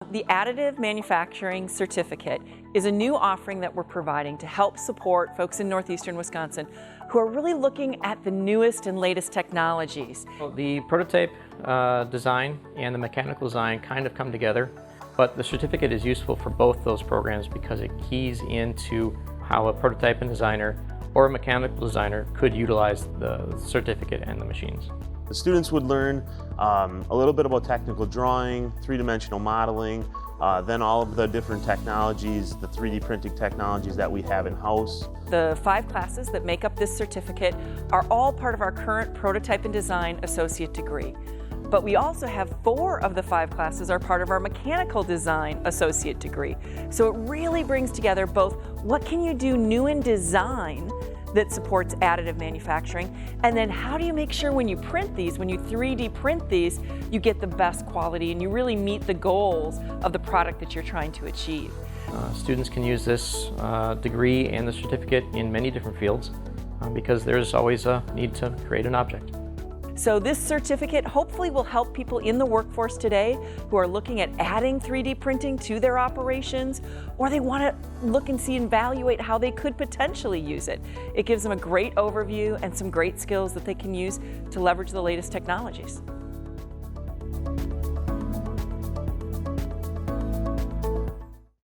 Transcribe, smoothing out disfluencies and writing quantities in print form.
The Additive Manufacturing Certificate is a new offering that we're providing to help support folks in northeastern Wisconsin who are really looking at the newest and latest technologies. Well, the prototype design and the mechanical design kind of come together, but the certificate is useful for both those programs because it keys into how a prototype and designer or a mechanical designer could utilize the certificate and the machines. The students would learn a little bit about technical drawing, three-dimensional modeling, then all of the different technologies, the 3D printing technologies that we have in-house. The 5 classes that make up this certificate are all part of our current Prototype and Design Associate degree. But we also have 4 of the 5 classes are part of our Mechanical Design Associate degree. So it really brings together both what can you do new in design that supports additive manufacturing, and then how do you make sure when you print these, when you 3D print these, you get the best quality and you really meet the goals of the product that you're trying to achieve. Students can use this degree and the certificate in many different fields because there's always a need to create an object. So this certificate hopefully will help people in the workforce today who are looking at adding 3D printing to their operations, or they want to look and see and evaluate how they could potentially use it. It gives them a great overview and some great skills that they can use to leverage the latest technologies.